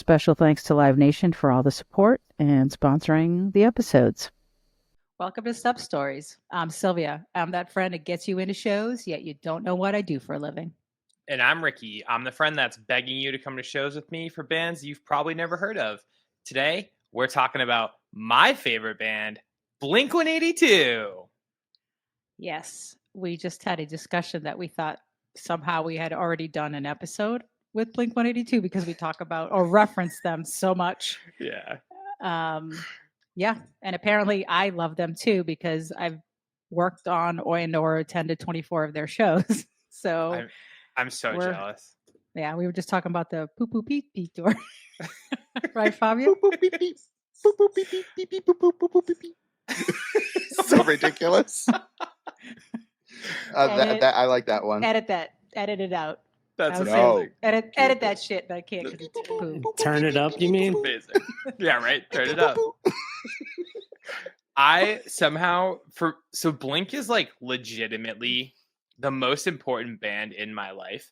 Special thanks to Live Nation for all the support and sponsoring the episodes. Welcome to Stub Stories. I'm Sylvia. I'm that friend that gets you into shows, yet you don't know what I do for a living. And I'm Ricky. I'm the friend that's begging you to come to shows with me for bands you've probably never heard of. Today, we're talking about my favorite band, Blink-182. Yes, we just had a discussion that we thought somehow we had already done an episode with Blink-182 because we talk about or reference them so much. Yeah. Yeah, and apparently I love them too because I've worked on or attended 24 of their shows. So I'm so jealous. Yeah, we were just talking about the poo poo pee pee tour. Right, Fabio? So ridiculous. I like that one. Edit it out. That's amazing. Edit that shit, but I can't because it's poo. Turn it up, you mean? Amazing. Yeah, right. Turn it up. I somehow so Blink is like legitimately the most important band in my life.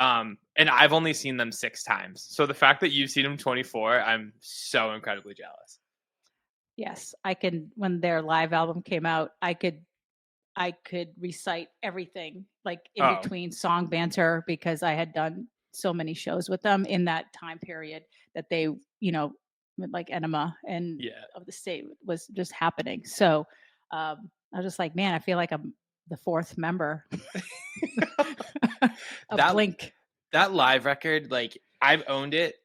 And I've only seen them 6 times. So the fact that you've seen them 24, I'm so incredibly jealous. Yes, I can. When their live album came out, I could recite everything like in between song banter because I had done so many shows with them in that time period that they, like Enema and of the state was just happening. So I was just like, man, I feel like I'm the 4th member of Blink. That live record, like I've owned it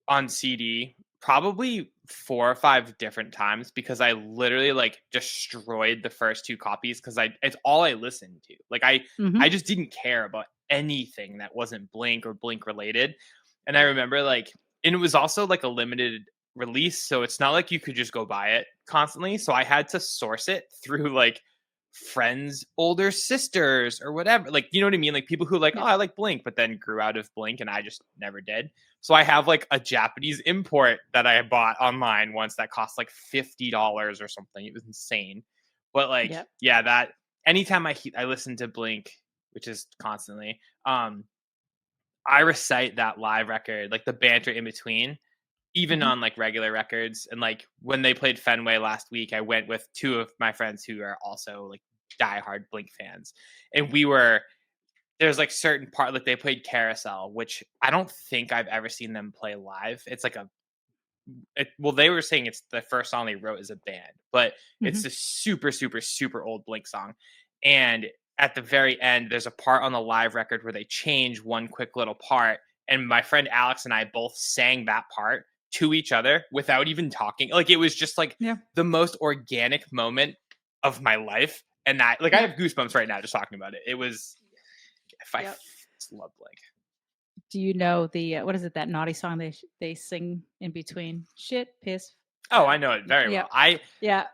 on CD probably 4 or 5 different times because I literally like destroyed the first 2 copies because it's all I listened to. Like I just didn't care about anything that wasn't Blink or Blink related. And I remember and it was also like a limited release, so it's not like you could just go buy it constantly. So I had to source it through like friends' older sisters or whatever. Like, you know what I mean? Like people who I like Blink, but then grew out of Blink and I just never did. So I have like a Japanese import that I bought online once that cost like $50 or something. It was insane. But that anytime I listen to Blink, which is constantly, I recite that live record, like the banter in between, even on like regular records. And like when they played Fenway last week, I went with 2 of my friends who are also like diehard Blink fans. And there's like certain part, like they played Carousel, which I don't think I've ever seen them play live. It's like they were saying it's the first song they wrote as a band, but it's a super, super, super old Blink song. And at the very end, there's a part on the live record where they change one quick little part. And my friend Alex and I both sang that part to each other without even talking. Like it was just like the most organic moment of my life. And that I have goosebumps right now just talking about it. It was, I just love Blink. Do you know the, what is it, that naughty song they sing in between? Shit, piss. Oh, I know it very well. I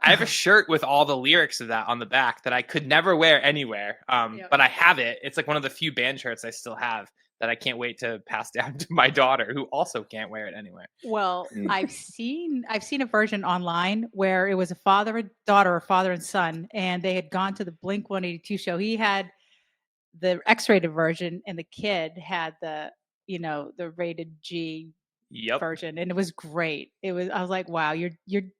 have a shirt with all the lyrics of that on the back that I could never wear anywhere. But I have it. It's like one of the few band shirts I still have that I can't wait to pass down to my daughter, who also can't wear it anywhere. Well, I've seen a version online where it was a father and daughter, or father and son, and they had gone to the Blink-182 show. He had the X-rated version, and the kid had the rated G version, and it was great. I was like, wow, you're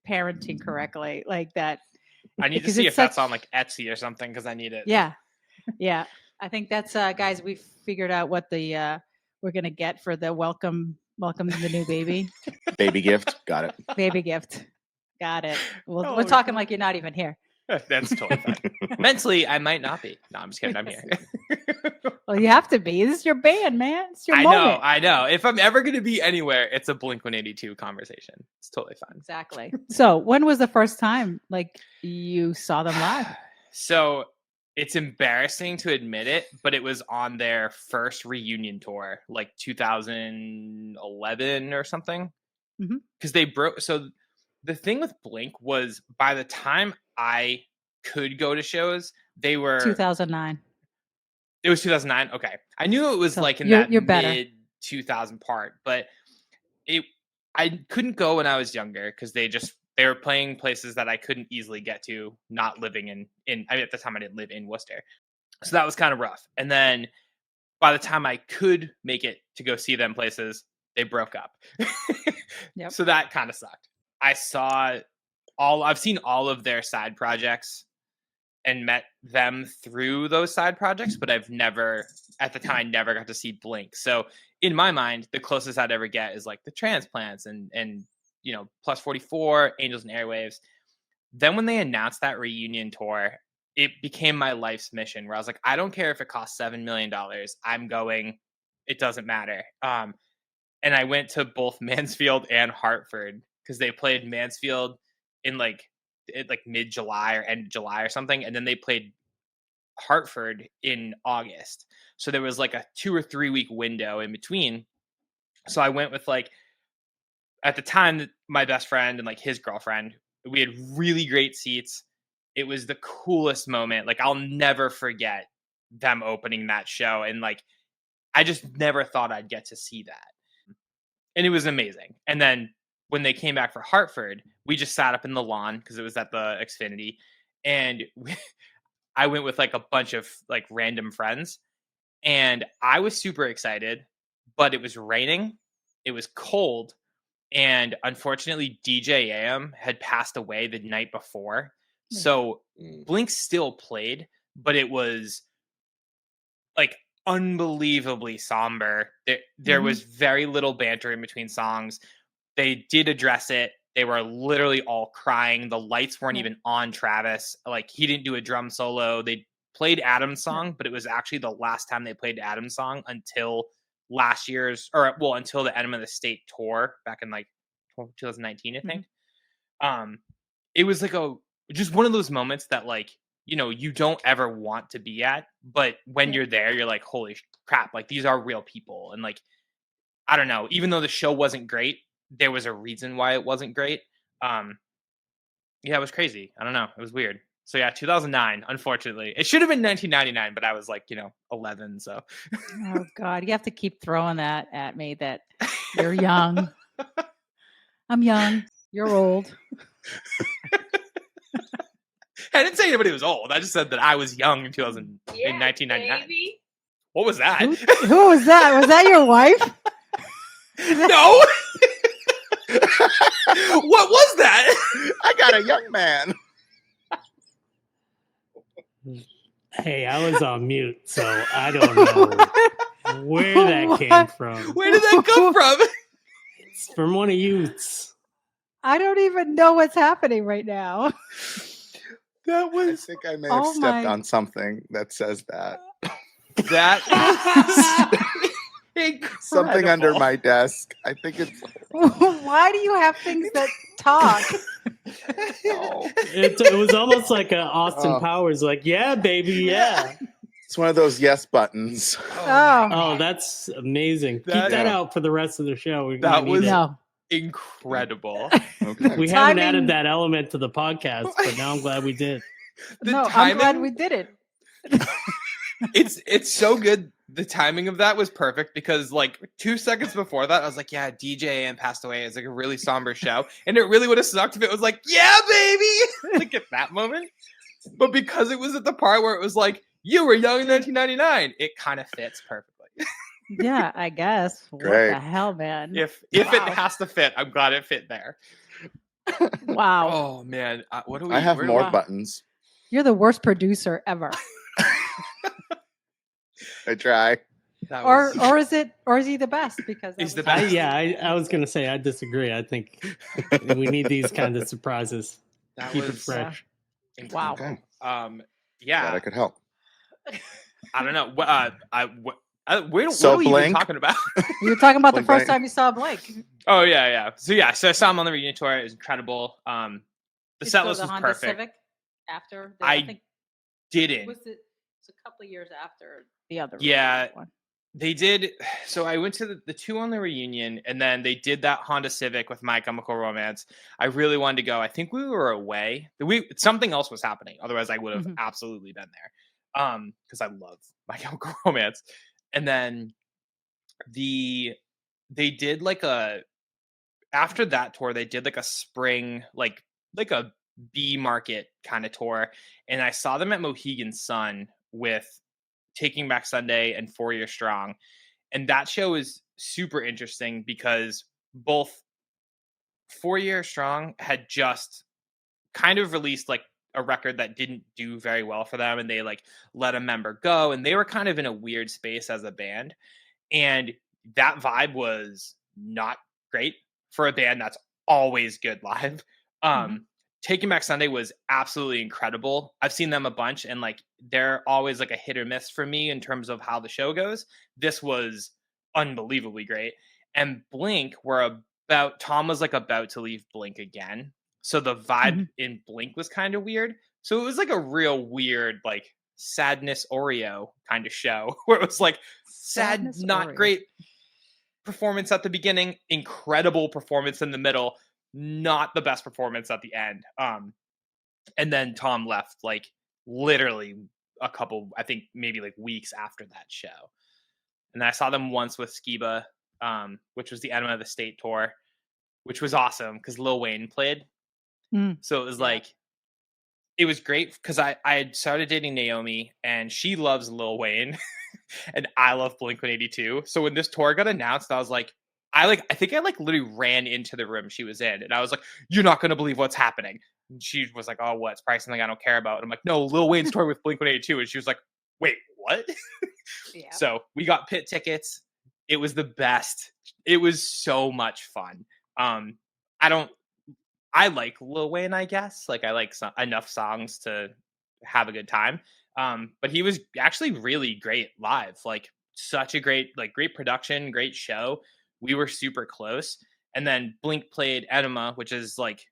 parenting correctly like that. I need to see if that's on like Etsy or something because I need it. Yeah. I think that's guys, we figured out what the we're gonna get for the welcome the new baby. Baby gift, got it. Baby gift, got it. We're talking like you're not even here. That's totally fine. Mentally, I might not be. No, I'm just kidding. I'm here. Well, you have to be. This is your band, man. It's your moment. I know. If I'm ever going to be anywhere, it's a Blink-182 conversation. It's totally fine. Exactly. So when was the first time you saw them live? So it's embarrassing to admit it, but it was on their first reunion tour, like 2011 or something. Because they broke. So the thing with Blink was by the time I could go to shows, they were 2009. It was 2009. Okay, I knew it was like in that mid 2000 part, but I couldn't go when I was younger because they were playing places that I couldn't easily get to, not living in at the time I didn't live in Worcester, so that was kind of rough. And then by the time I could make it to go see them places, they broke up. Yep. So that kind of sucked. I've seen all of their side projects and met them through those side projects, but I've never, at the time, I never got to see Blink. So in my mind, the closest I'd ever get is like the Transplants and Plus 44, Angels and Airwaves. Then when they announced that reunion tour, it became my life's mission where I was like, I don't care if it costs $7 million. I'm going. It doesn't matter. And I went to both Mansfield and Hartford because they played Mansfield in like mid-July or end of July or something. And then they played Hartford in August. So there was like a 2 or 3 week window in between. So I went with like, at the time, my best friend and like his girlfriend. We had really great seats. It was the coolest moment. Like, I'll never forget them opening that show. And like, I just never thought I'd get to see that. And it was amazing. And then when they came back for Hartford, we just sat up in the lawn because it was at the Xfinity. And I went with like a bunch of like random friends. And I was super excited, but it was raining. It was cold. And unfortunately, DJ AM had passed away the night before. So Blink still played, but it was like unbelievably somber. There was very little banter in between songs. They did address it. They were literally all crying. The lights weren't even on Travis. Like, he didn't do a drum solo. They played Adam's song, but it was actually the last time they played Adam's song until until the Enema of the State tour back in like 2019, I think. It was like just one of those moments that like, you don't ever want to be at, but when you're there, you're like, holy crap, like these are real people. And like, I don't know, even though the show wasn't great, there was a reason why it wasn't great. It was crazy. I don't know. It was weird. So yeah, 2009, unfortunately. It should have been 1999, but I was like, 11, so. Oh God, you have to keep throwing that at me that you're young. I'm young. You're old. I didn't say anybody was old. I just said that I was young in 1999. Baby. What was that? Who was that? Was that your wife? No. What was that? I got a young man. Hey, I was on mute, so I don't know where that came from. Where did that come from? It's from one of you's. I don't even know what's happening right now. I think I may have stepped on something that says that. That is something under my desk. I think it's. Why do you have things that talk? No. It was almost like a Austin Powers, like, yeah, baby, yeah. It's one of those yes buttons. Oh, that's amazing. Keep that out for the rest of the show. That was No. incredible. Okay. We haven't added that element to the podcast, but now I'm glad we did. I'm glad we did it. It's so good. The timing of that was perfect because like 2 seconds before that, I was like, yeah, DJ AM passed away. It's like a really somber show. And it really would have sucked if it was like, yeah, baby. Like at that moment. But because it was at the part where it was like, you were young in 1999, it kind of fits perfectly. Yeah, I guess. Great. What the hell, man? If it has to fit, I'm glad it fit there. Wow. Oh man, what do we? I have more buttons. You're the worst producer ever. I try. Or is he the best? Because he's the best. I was gonna say I disagree. I think we need these kind of surprises. Keep it fresh. Wow. Okay. Yeah. Glad I could help. I don't know. What are we Blink? even talking about? You were talking about the Blink, first right? time you saw Blink. Oh yeah. So I saw him on the reunion tour. It was incredible. The set list was Honda perfect. Civic after I think didn't. it's a couple of years after the other. Yeah. one. They did. So I went to the two on the reunion, and then they did that Honda Civic with My Chemical Romance. I really wanted to go. I think we were away. Something else was happening. Otherwise, I would have absolutely been there. Because I love My Chemical Romance. And then they did after that tour, they did like a spring, like a B market kind of tour. And I saw them at Mohegan Sun with Taking Back Sunday and 4 Year Strong. And that show is super interesting because both 4 Year Strong had just kind of released like a record that didn't do very well for them, and they like let a member go, and they were kind of in a weird space as a band, and that vibe was not great for a band that's always good live. Taking Back Sunday was absolutely incredible. I've seen them a bunch, and like they're always like a hit or miss for me in terms of how the show goes. This was unbelievably great. And Blink were Tom was like about to leave Blink again. So the vibe in Blink was kind of weird. So it was like a real weird, like sadness Oreo kind of show where it was like sad, not Oreo. Great performance at the beginning, incredible performance in the middle, not the best performance at the end. And then Tom left like literally a couple, I think maybe like weeks after that show. And I saw them once with Skiba, which was the Enema of the State tour, which was awesome because Lil Wayne played. So it was like, it was great because I had started dating Naomi and she loves Lil Wayne and I love Blink-182. So when this tour got announced, I was like, I think I literally ran into the room she was in and I was like, you're not going to believe what's happening. And she was like, oh, what? It's probably something I don't care about. And I'm like, no, Lil Wayne's tour with Blink-182. And she was like, wait, what? So we got pit tickets. It was the best. It was so much fun. I like Lil Wayne, I guess. Like I like enough songs to have a good time. But he was actually really great live. Like such a great production, great show. We were super close. And then Blink played Enema, which is like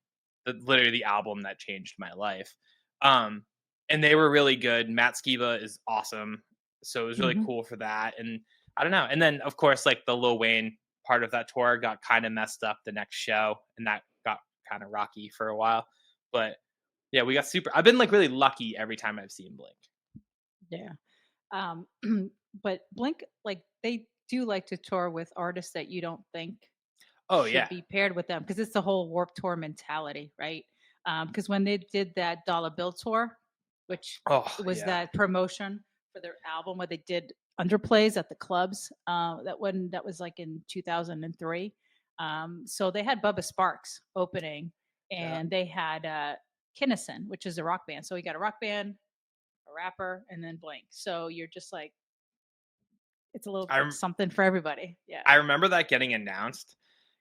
literally the album that changed my life. And they were really good. Matt Skiba is awesome. So it was really cool for that. And I don't know. And then of course, like the Lil Wayne part of that tour got kind of messed up the next show. And that got kind of rocky for a while. But yeah, we got I've been like really lucky every time I've seen Blink. Yeah. But Blink, like they do like to tour with artists that you don't think should be paired with them because it's the whole Warped Tour mentality, right? Because when they did that Dollar Bill tour, which was that promotion for their album where they did underplays at the clubs, that was like in 2003. So they had Bubba Sparks opening, and they had Kinnison, which is a rock band. So we got a rock band, a rapper, and then Blink. So you're just like, it's a little bit something for everybody. Yeah, I remember that getting announced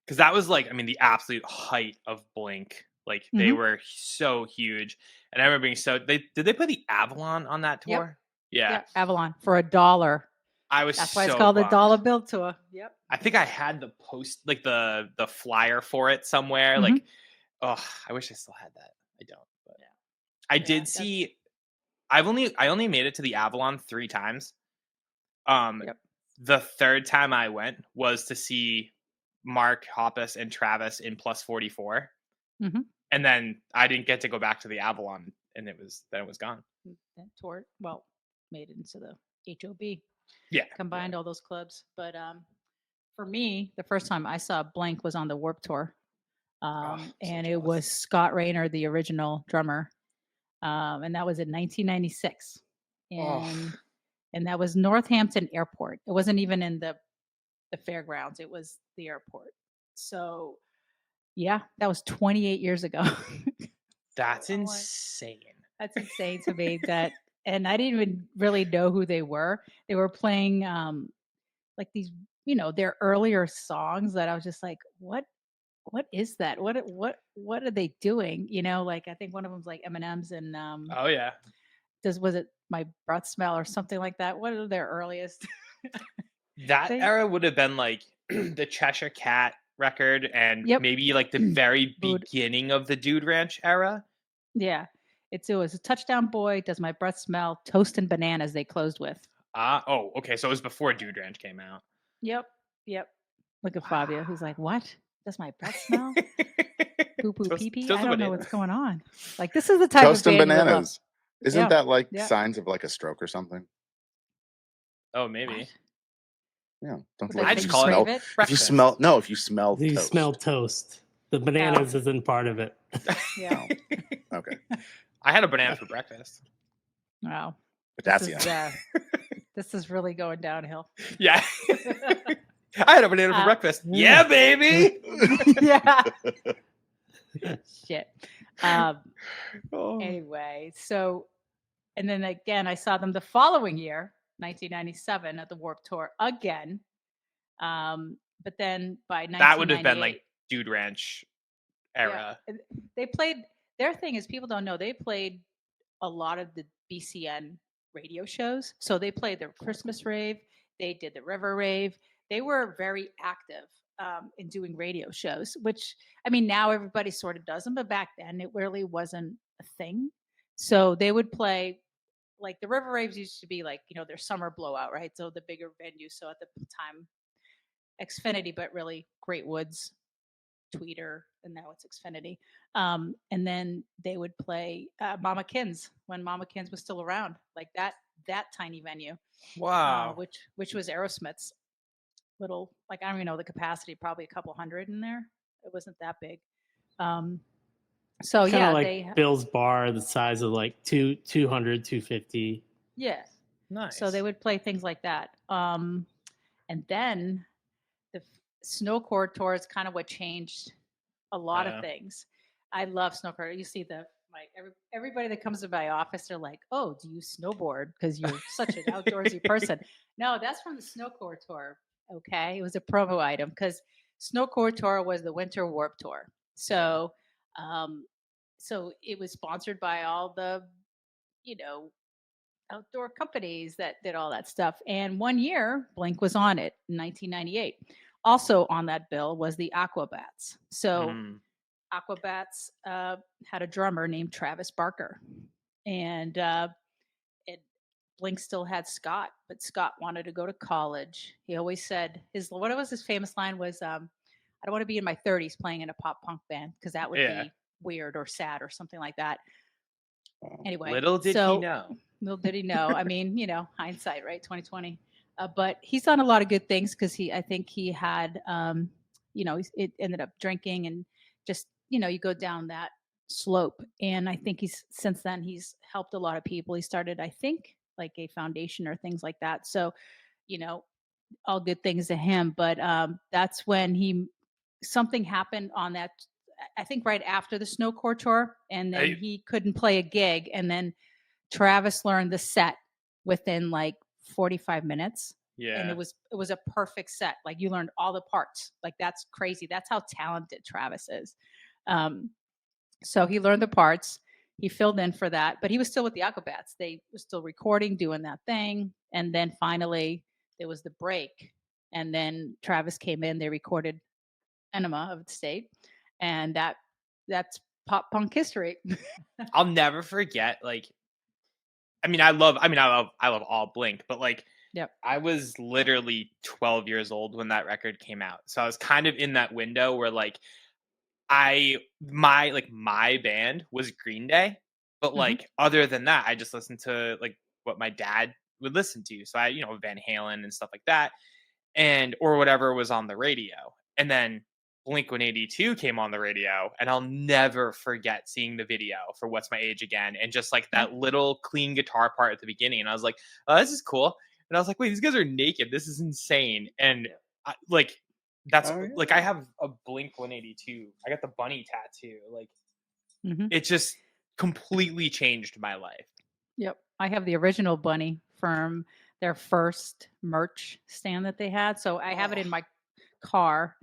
because that was like, I mean, the absolute height of Blink. Like they were so huge, and I remember being did they play the Avalon on that tour? Yep. Yeah, Avalon for $1. That's why it's called the Dollar Bill tour. Yep. I think I had the post, like the flyer for it somewhere. Like, I wish I still had that. I don't. But I did see. I only made it to the Avalon 3 times. The third time I went was to see Mark Hoppus and Travis in Plus 44, and then I didn't get to go back to the Avalon, and it was gone. That tour, made it into the HOB. Yeah, combined all those clubs. But for me, the first time I saw Blink was on the Warped Tour, and it was Scott Rayner, the original drummer, and that was in 1996, and that was Northampton Airport. It wasn't even in the fairgrounds; it was the airport. So, yeah, that was 28 years ago. That's insane. That's insane to me. And I didn't even really know who they were. They were playing like these, their earlier songs that I was just like, what is that? What are they doing? Like I think one of them's like M&M's and was it My Breath Smell or something like that? What are their earliest? That era would have been like the Cheshire Cat record and maybe like the very beginning of the Dude Ranch era. Yeah. It was a Touchdown Boy, Does My Breath Smell, Toast and Bananas they closed with. Okay. So it was before Dude Ranch came out. Yep. Look at Fabio, who's like, what? Does my breath smell? Poo poo pee pee? I don't know what's going on. Like, this is the type Toast of and Bananas. Isn't that like signs of like a stroke or something? Oh, maybe. What? Yeah. Don't I just call it if you smell you toast. Smell toast. The bananas isn't part of it. Yeah. Okay. I had a banana for breakfast. Wow. But that's this is really going downhill. Yeah. I had a banana for breakfast. Yeah, baby. Yeah. Shit. Oh. Anyway, so, and then again, I saw them the following year, 1997, at the Warped Tour again. But then by 1998, That would have been like Dude Ranch era. Yeah, they played. Their thing is, people don't know, they played a lot of the BCN radio shows. So they played the Christmas rave, they did the River rave. They were very active in doing radio shows, which, I mean, now everybody sort of does them, but back then it really wasn't a thing. So they would play, like the River raves used to be like, their summer blowout, right? So the bigger venues. So at the time, Xfinity, but really Great Woods, Tweeter, and now it's Xfinity. And then they would play Mama Kins when Mama Kins was still around, like that tiny venue. Wow. Which was Aerosmith's little, like, I don't even know the capacity, probably a couple hundred in there. It wasn't that big. So Kinda yeah, like Bill's Bar, the size of like 200, 250. Yeah. Nice. So they would play things like that. And then the Snow Core Tour is kind of what changed a lot of things. I love snow core. You see everybody that comes to my office, they're like, "Oh, do you snowboard? Because you're such an outdoorsy person." No, that's from the Snow Core Tour. Okay, it was a promo item because Snow Core Tour was the Winter Warp Tour. So, so it was sponsored by all the, outdoor companies that did all that stuff. And one year, Blink was on it in 1998. Also on that bill was the Aquabats. So Aquabats had a drummer named Travis Barker, and Blink still had Scott, but Scott wanted to go to college. He always said what was his famous line was, "I don't want to be in my 30s playing in a pop punk band because that would be weird or sad or something like that." Anyway, little did he know. Little did he know. I mean, hindsight, right? 2020. But he's done a lot of good things because I think he had, it ended up drinking and just, you go down that slope. And I think since then he's helped a lot of people. He started, I think, like a foundation or things like that. So, all good things to him. But that's when something happened on that, I think right after the Snow Core Tour, and then he couldn't play a gig. And then Travis learned the set within like 45 minutes. Yeah. And it was a perfect set. Like, you learned all the parts. Like, that's crazy. That's how talented Travis is. So he learned the parts. He filled in for that, but he was still with the Aquabats. They were still recording, doing that thing. And then finally there was the break. And then Travis came in, they recorded Enema of the State. And that's pop punk history. I'll never forget, like, I love all Blink, but like, yep. I was literally 12 years old when that record came out. So I was kind of in that window where like my band was Green Day, but like other than that, I just listened to like what my dad would listen to. So I, Van Halen and stuff like that, or whatever was on the radio. And then Blink-182 came on the radio, and I'll never forget seeing the video for What's My Age Again, and just like that little clean guitar part at the beginning. And I was like, oh, this is cool. And I was like, wait, these guys are naked. This is insane. And I have a Blink-182. I got the bunny tattoo. Like, it just completely changed my life. Yep. I have the original bunny from their first merch stand that they had. So I have it in my car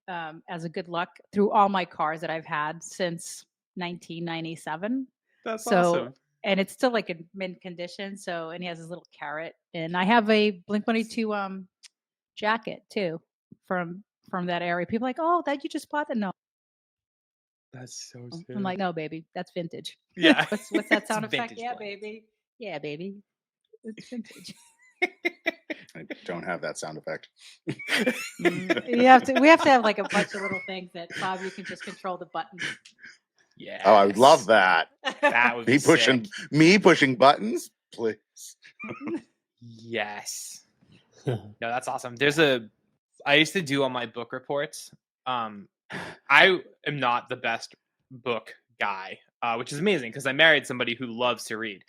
as a good luck through all my cars that I've had since 1997. That's awesome. And it's still like in mint condition. So, and he has his little carrot. And I have a Blink-182 jacket too from that area. People are like, oh, that you just bought that? No. That's so sick. I'm like, no, baby, that's vintage. Yeah. What's that sound effect? Yeah, baby. Yeah, baby. It's vintage. I don't have that sound effect. We have to have like a bunch of little things that Fabio can just control the buttons. Yeah. Oh, I would love that. That would be pushing buttons, please. Yes. No, that's awesome. I used to do all my book reports. I am not the best book guy, which is amazing because I married somebody who loves to read.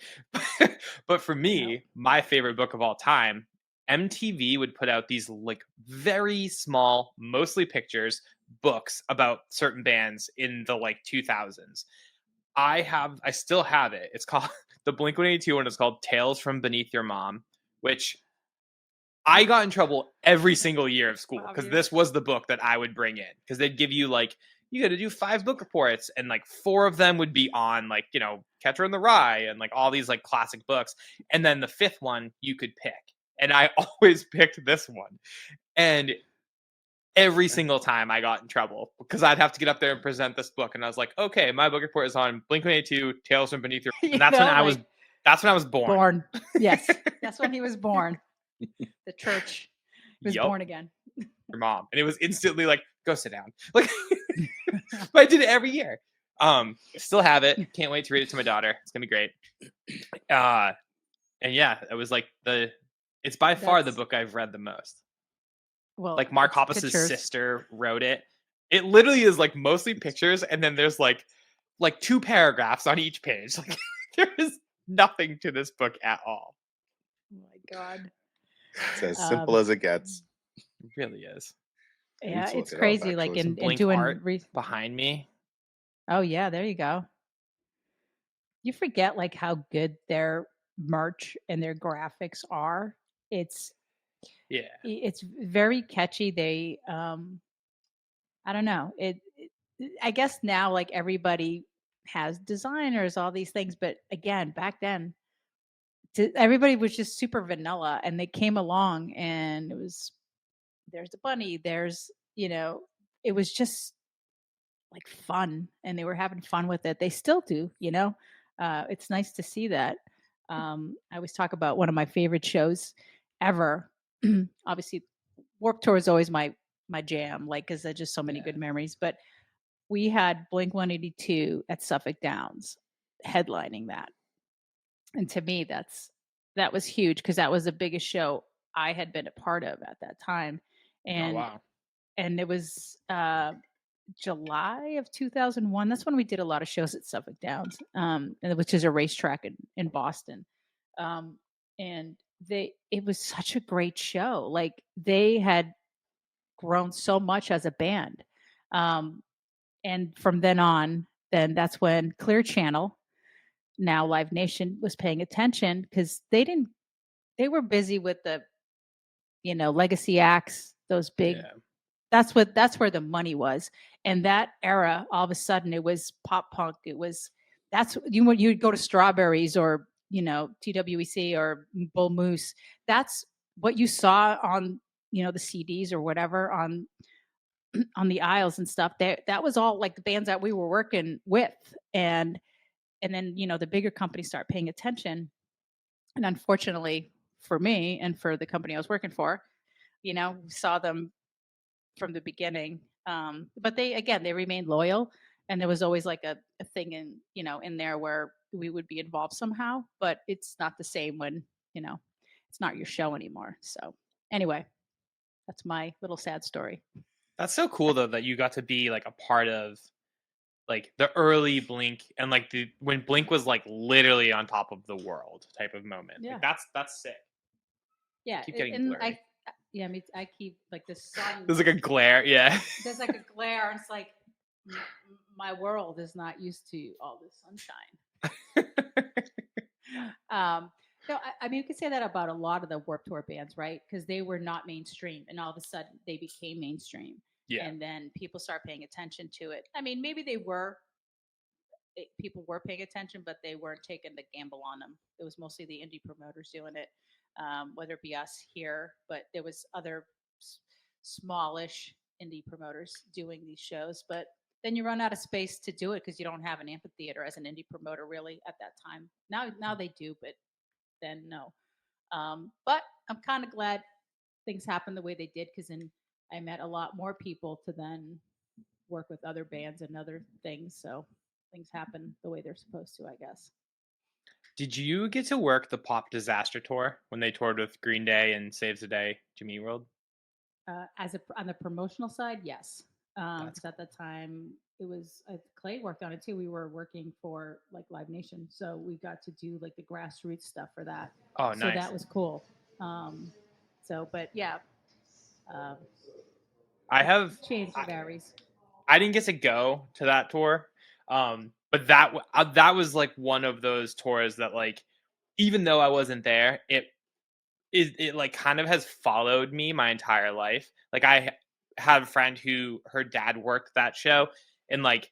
But for me, my favorite book of all time MTV would put out these like very small, mostly pictures, books about certain bands in the like 2000s. I still have it. It's called the Blink-182 one is called Tales from Beneath Your Mom, which I got in trouble every single year of school because this was the book that I would bring in because they'd give you like, you got to do 5 book reports and like 4 of them would be on like, you know, Catcher in the Rye and like all these like classic books. And then the 5th one you could pick. And I always picked this one. And every single time I got in trouble because I'd have to get up there and present this book. And I was like, okay, my book report is on Blink-182, Tales from Beneath Your. And that's when I was born. Yes. That's when he was born. The church was born again. Your mom. And it was instantly like, go sit down. Like, but I did it every year. Still have it. Can't wait to read it to my daughter. It's gonna be great. And yeah, it was like it's by far the book I've read the most. Well, like Mark Hoppus's sister wrote it. It literally is like mostly pictures, and then there's like 2 paragraphs on each page. Like there is nothing to this book at all. Oh my God. It's as simple as it gets. It really is. Yeah, it's crazy. Up, like in Blink doing art behind me. Oh yeah, there you go. You forget like how good their merch and their graphics are. It's very catchy. They I don't know. I guess now like everybody has designers, all these things, but again, back then everybody was just super vanilla, and they came along and it was there's a bunny, there's it was just like fun, and they were having fun with it. They still do, it's nice to see that. I always talk about one of my favorite shows ever. Obviously Warped Tour is always my jam, like because there's just so many good memories. But we had Blink-182 at Suffolk Downs headlining that, and to me that was huge because that was the biggest show I had been a part of at that time. And and it was July of 2001. That's when we did a lot of shows at Suffolk Downs, which is a racetrack in Boston. And it was such a great show. Like they had grown so much as a band. And from then on, then that's when Clear Channel, now Live Nation, was paying attention because they were busy with the, legacy acts, those big, that's where the money was. And that era, all of a sudden it was pop punk. That's you'd go to Strawberries or, TWEC or Bull Moose. That's what you saw on, the CDs or whatever on the aisles and stuff. That was all like the bands that we were working with. And then, the bigger companies start paying attention. And unfortunately for me and for the company I was working for, we saw them from the beginning. But they remained loyal, and there was always like a thing in there where we would be involved somehow, but it's not the same when, it's not your show anymore. So anyway, that's my little sad story. That's so cool though that you got to be like a part of like the early Blink and like when Blink was like literally on top of the world type of moment. Yeah. Like that's sick. Yeah. Keep getting and blurry. I keep like the sun. There's like a glare. Yeah. There's like a glare, and it's like my world is not used to all this sunshine. So you could say that about a lot of the Warped Tour bands, right? Because they were not mainstream, and all of a sudden they became mainstream. Yeah. And then people start paying attention to it. Maybe people were paying attention, but they weren't taking the gamble on them. It was mostly the indie promoters doing it, whether it be us here, but there was other smallish indie promoters doing these shows. But then you run out of space to do it because you don't have an amphitheater as an indie promoter really at that time. Now they do, but then no. But I'm kind of glad things happened the way they did, because then I met a lot more people to then work with other bands and other things. So things happen the way they're supposed to, I guess. Did you get to work the Pop Disaster Tour when they toured with Green Day and Saves the Day, Jimmy Eat World? On the promotional side, yes. Because at the time it was Clay worked on it too. We were working for like Live Nation, so we got to do like the grassroots stuff for that. Oh, so nice. That was cool. So, but yeah, um, I have change varies. I didn't get to go to that tour, but that was like one of those tours that like even though I wasn't there, it like kind of has followed me my entire life. Like I have a friend who her dad worked that show, and like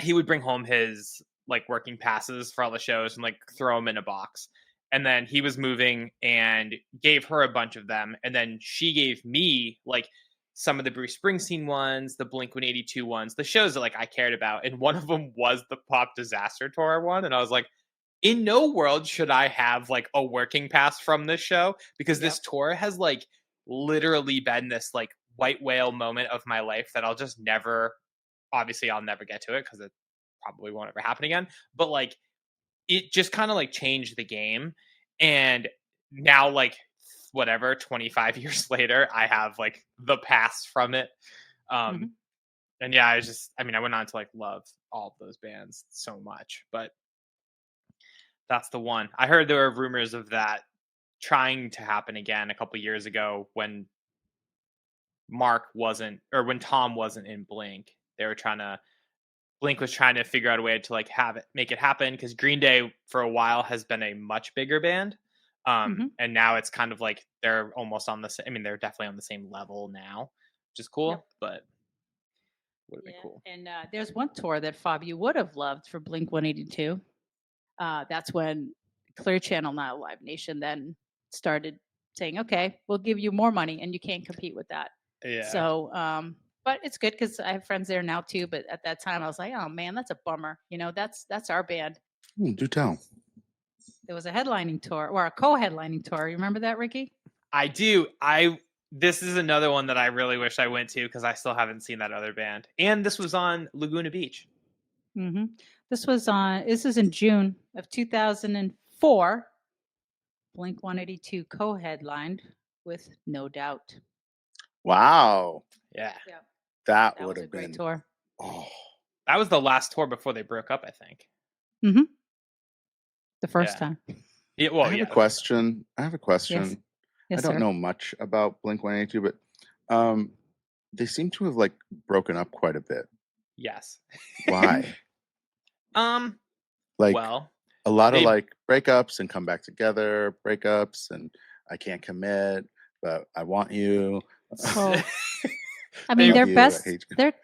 he would bring home his like working passes for all the shows and like throw them in a box. And then he was moving and gave her a bunch of them. And then she gave me like some of the Bruce Springsteen ones, the Blink-182 ones, the shows that like I cared about. And one of them was the Pop Disaster Tour one. And I was like, in no world should I have like a working pass from this show, because this tour has like literally been this like white whale moment of my life that I'll just never, obviously I'll never get to it because it probably won't ever happen again. But like it just kind of like changed the game. And now like whatever 25 years later, I have like the pass from it. And yeah, I went on to like love all of those bands so much, but that's the one. I heard there were rumors of that trying to happen again a couple years ago when when Tom wasn't in Blink. Blink was trying to figure out a way to like make it happen, because Green Day for a while has been a much bigger band. And now it's kind of like they're almost on the same, I mean, they're definitely on the same level now, which is cool, but would have been cool. And there's one tour that Fabio would have loved for Blink-182. That's when Clear Channel, not Live Nation, then started saying, okay, we'll give you more money and you can't compete with that. Yeah. So, but it's good because I have friends there now too. But at that time I was like, oh man, that's a bummer. You know, that's our band. Do tell. There was a headlining tour or a co-headlining tour. You remember that, Ricky? I do. This is another one that I really wish I went to because I still haven't seen that other band. And this was on Laguna Beach. This is in June of 2004. Blink-182 co-headlined with No Doubt. Wow. Yeah. That was would a have great been tour. Oh, That was the last tour before they broke up, I think. The first time. Yeah. Well, I have a question. Yes, I don't know much about Blink-182, but they seem to have like broken up quite a bit. Yes. Why? Like, a lot of like breakups and come back together, breakups and I can't commit, but I want you. Well, I mean, they're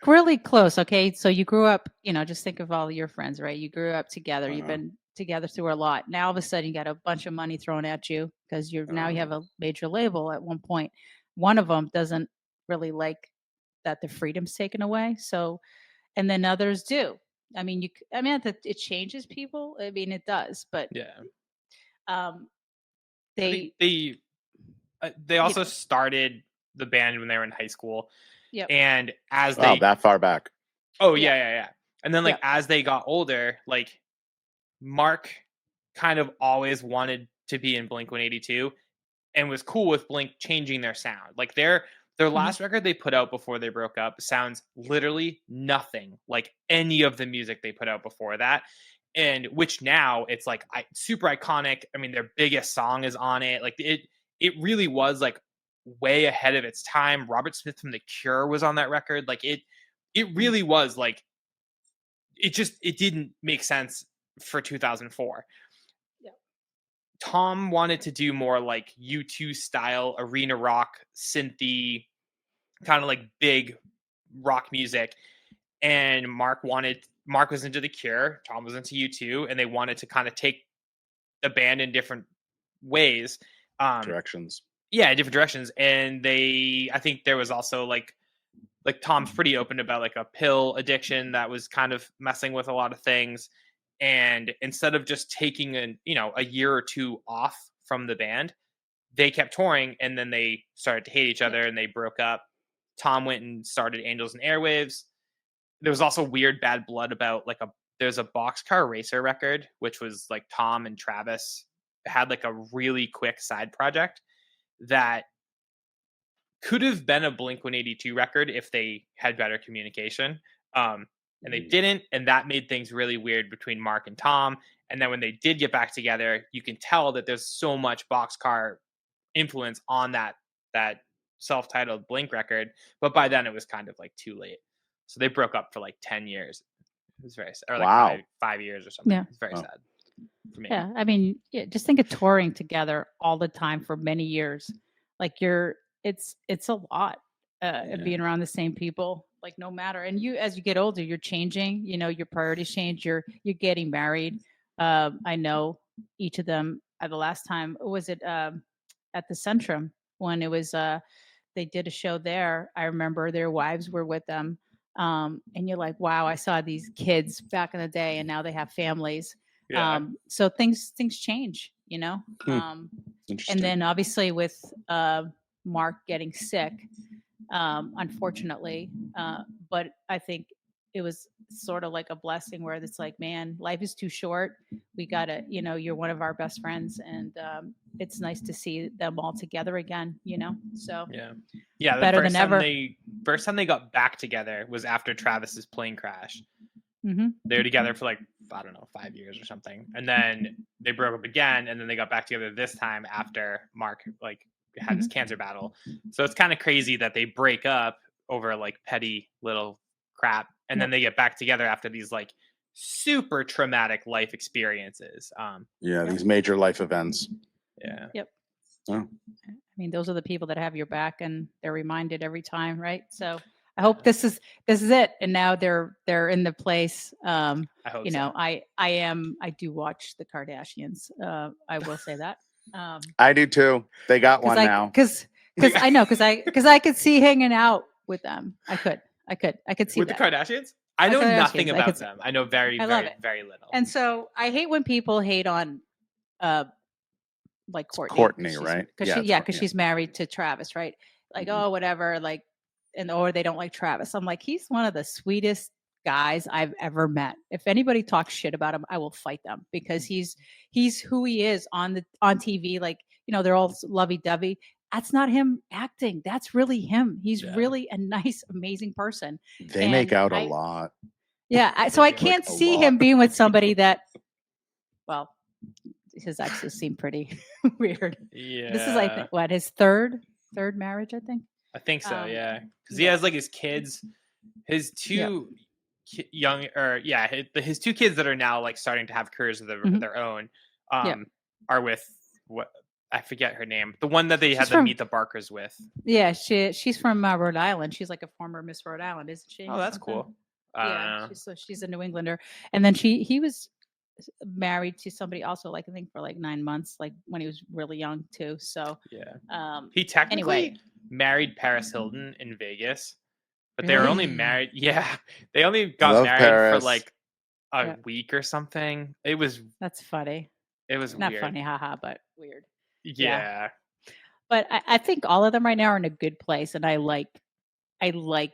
really close. Okay. So you grew up, just think of all your friends, right? You grew up together. You've been together through a lot. Now, all of a sudden, you got a bunch of money thrown at you because now you have a major label. At one point, one of them doesn't really like that the freedom's taken away. So, and then others do. I mean, it changes people. I mean, it does, but they also started the band when they were in high school. Yep. And as that far back. Oh yeah. And then like as they got older, like Mark kind of always wanted to be in Blink-182 and was cool with Blink changing their sound. Like their last record they put out before they broke up sounds literally nothing like any of the music they put out before that. And which now it's like super iconic. I mean, their biggest song is on it. Like it really was like way ahead of its time. Robert Smith from The Cure was on that record. Like it really was like, it didn't make sense for 2004. Yeah. Tom wanted to do more like U2 style arena rock, synthy, kind of like big rock music. And Mark was into The Cure, Tom was into U2, and they wanted to kind of take the band in different ways. Directions. Yeah, different directions. And I think there was also like Tom's pretty open about like a pill addiction that was kind of messing with a lot of things. And instead of just taking a year or two off from the band, they kept touring, and then they started to hate each other and they broke up. Tom went and started Angels and Airwaves. There was also weird bad blood about like there's a Boxcar Racer record, which was like Tom and Travis had like a really quick side project that could have been a Blink-182 record if they had better communication. And they didn't. And that made things really weird between Mark and Tom. And then when they did get back together, you can tell that there's so much Boxcar influence on that self-titled Blink record, but by then it was kind of like too late. So they broke up for like 10 years. It was very sad. Or like Wow. 5 years or something. Yeah. It's very Oh. sad for me. Yeah, I mean, just think of touring together all the time for many years. Like it's a lot Yeah. being around the same people. Like no matter, and you as you get older, you're changing. You know, your priorities change. You're getting married. I know each of them. The last time was it at the Centrum when it was they did a show there. I remember their wives were with them. And you're like, wow, I saw these kids back in the day, and now they have families. Yeah. So things change, you know. Interesting. And then obviously with Mark getting sick, unfortunately, but I think it was sort of like a blessing where it's like, man, life is too short. We gotta, you know, you're one of our best friends, and it's nice to see them all together again, you know. So yeah. The better first than time ever. first time they got back together was after Travis's plane crash. Mm-hmm. They were together for like, I don't know, 5 years or something, and then they broke up again, and then they got back together this time after Mark like had his cancer battle. So it's kind of crazy that they break up over like petty little crap, and then they get back together after these like super traumatic life experiences. These major life events. Yeah. Yep. Oh. I mean, those are the people that have your back, and they're reminded every time, right? So I hope this is it. And now they're in the place. I hope you know, so. I do watch the Kardashians. I will say that. I do too. They got one now. Because I know because I could see hanging out with them. I could see With that. the Kardashians. I know nothing about them. I know very very little. And so I hate when people hate on like Courtney, right? Because she's married to Travis, right? Like, oh, whatever, like, or they don't like Travis. I'm like, he's one of the sweetest guys I've ever met. If anybody talks shit about him, I will fight them because he's who he is on TV. Like, you know, they're all lovey-dovey. That's not him acting. That's really him. He's really a nice, amazing person. They make out a lot. Yeah. So I can't see him being with somebody that, well, his exes seem pretty weird. Yeah. This is like what his third marriage, I think. I think so, yeah. Because he has like his kids, his two his two kids that are now like starting to have careers of their own, are with what I forget her name, the one that they had to meet the Barkers with. Yeah, she's from Rhode Island. She's like a former Miss Rhode Island, isn't she? Oh, that's cool. Yeah, she's a New Englander, and then he was married to somebody also, like I think for like 9 months, like when he was really young too. So he technically married Paris Hilton in Vegas, but they were only married. Yeah, they only got married Paris. for like a week or something. That's funny. It was not weird. funny, haha, but weird. Yeah. But I think all of them right now are in a good place, and I like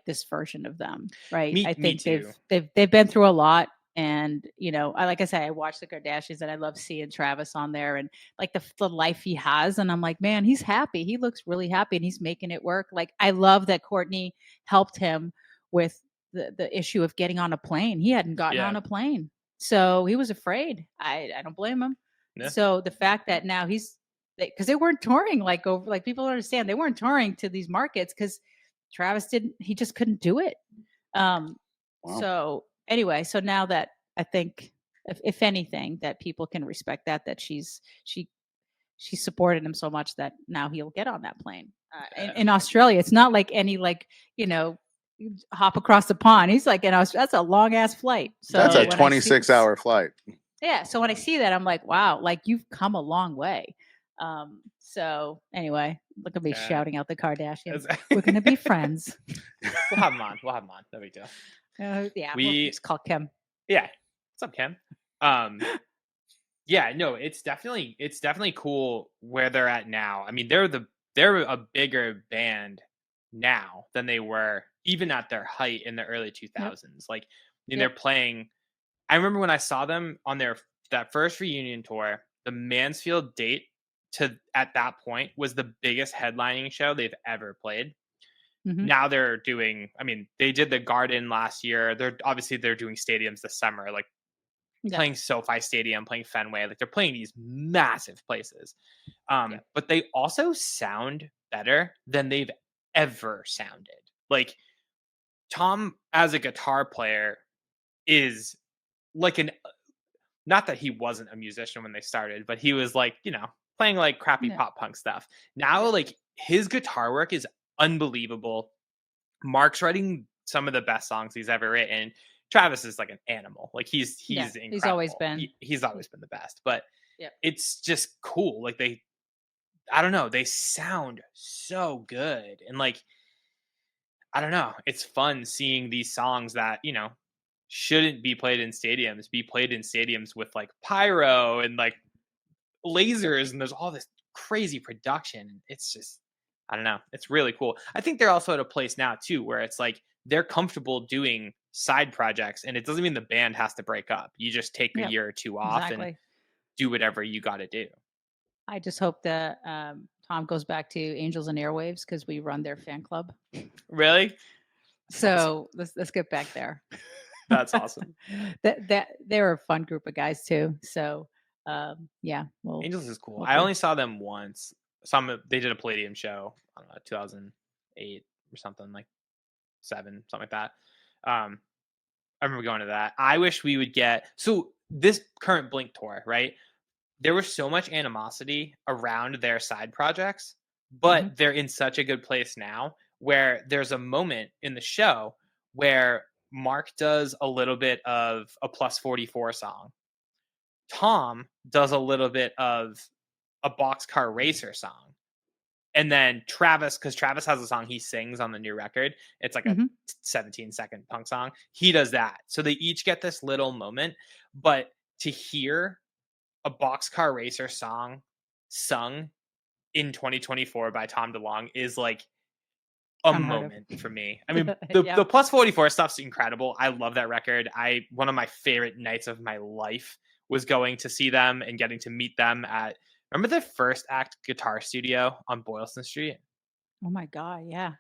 this version of them. Right? I think they've been through a lot. And, you know, like I said, I watch the Kardashians and I love seeing Travis on there and like the life he has. And I'm like, man, he's happy. He looks really happy and he's making it work. Like, I love that Courtney helped him with the issue of getting on a plane. He hadn't gotten on a plane. So he was afraid. I don't blame him. Yeah. So the fact that now because they weren't touring like people don't understand, they weren't touring to these markets because Travis he just couldn't do it. Wow. So anyway, so now that I think, if anything, that people can respect that she supported him so much that now he'll get on that plane. In Australia, it's not like any hop across the pond. He's like, that's a long ass flight. So that's a 26-hour flight. Yeah. So when I see that, I'm like, wow, like you've come a long way. So anyway, look at me shouting out the Kardashians. We're gonna be friends. We'll have them on. No big deal. We'll just call Kim. Yeah. What's up, Kim? Yeah, no, it's definitely cool where they're at now. I mean, they're a bigger band now than they were even at their height in the early 2000s. Yep. Like, they're playing. I remember when I saw them on that first reunion tour, the Mansfield date at that point was the biggest headlining show they've ever played. Mm-hmm. Now they're doing, I mean, they did the Garden last year. They're doing stadiums this summer. Like, playing SoFi Stadium, playing Fenway. Like they're playing these massive places. But they also sound better than they've ever sounded. Like Tom as a guitar player is like not that he wasn't a musician when they started, but he was like, playing like crappy pop punk stuff. Now, like his guitar work is unbelievable. Mark's writing some of the best songs he's ever written. Travis is like an animal. Like he's incredible. He's always been. He's always been the best. But it's just cool. Like I don't know, they sound so good. And like, I don't know, it's fun seeing these songs that, shouldn't be played in stadiums with like pyro and like lasers, and there's all this crazy production. It's just, I don't know, it's really cool. I think they're also at a place now too where it's like they're comfortable doing side projects, and it doesn't mean the band has to break up. You just take a year or two off and do whatever you got to do. I just hope that Tom goes back to Angels and Airwaves because we run their fan club. Really? So let's get back there. That's awesome. that they're a fun group of guys too. So Angels is cool. I only saw them once. They did a Palladium show, I don't know, 2008 or something, like 7, something like that. I remember going to that. I wish we would so this current Blink tour, right? There was so much animosity around their side projects, but they're in such a good place now where there's a moment in the show where Mark does a little bit of a Plus 44 song. Tom does a little bit of a Boxcar Racer song. And then Travis, because Travis has a song he sings on the new record. It's like a 17-second punk song. He does that. So they each get this little moment. But to hear a Boxcar Racer song sung in 2024 by Tom DeLonge is like a moment for me. I mean, the Plus 44 stuff's incredible. I love that record. One of my favorite nights of my life was going to see them and getting to meet them at, remember the First Act Guitar Studio on Boylston Street? Oh my God, yeah.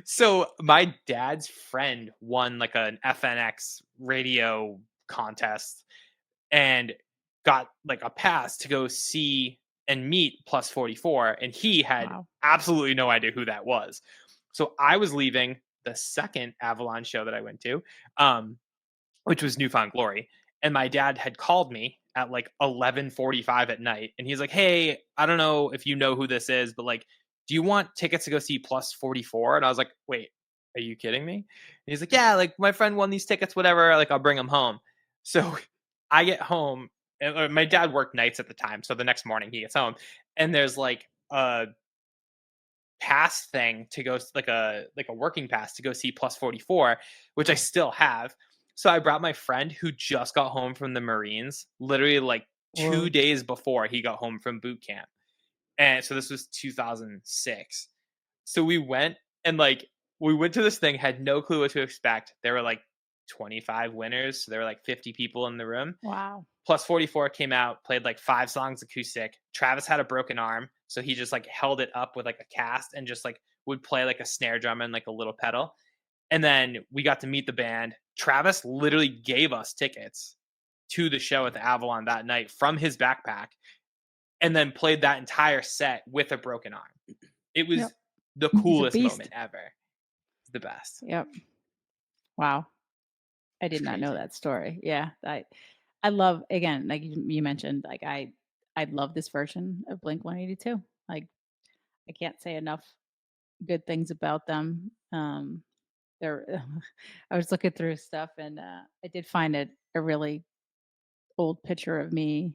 So my dad's friend won like an FNX radio contest and got like a pass to go see and meet Plus 44, and he had absolutely no idea who that was. So I was leaving the second Avalon show that I went to, which was Newfound Glory, and my dad had called me at like 11:45 at night, and he's like, "Hey, I don't know if you know who this is, but like, do you want tickets to go see Plus 44?" And I was like, "Wait, are you kidding me?" And he's like, "Yeah, like my friend won these tickets, whatever. Like I'll bring them home." So I get home. And my dad worked nights at the time, so the next morning he gets home, and there's like a pass thing to go, like a working pass to go see Plus 44, which I still have. So I brought my friend who just got home from the Marines, literally like 2 days before he got home from boot camp, and so this was 2006. So we went to this thing, had no clue what to expect. There were like 25 winners, so there were like 50 people in the room. Wow. Plus 44 came out, played like 5 songs acoustic. Travis had a broken arm, so he just like held it up with like a cast and just like would play like a snare drum and like a little pedal. And then we got to meet the band. Travis literally gave us tickets to the show at the Avalon that night from his backpack, and then played that entire set with a broken arm. It was the coolest moment ever. It's the best. Yep. Wow. I did not know that story. Yeah. I love, again, like you mentioned, like I love this version of Blink-182. Like I can't say enough good things about them. I was looking through stuff, and I did find a really old picture of me,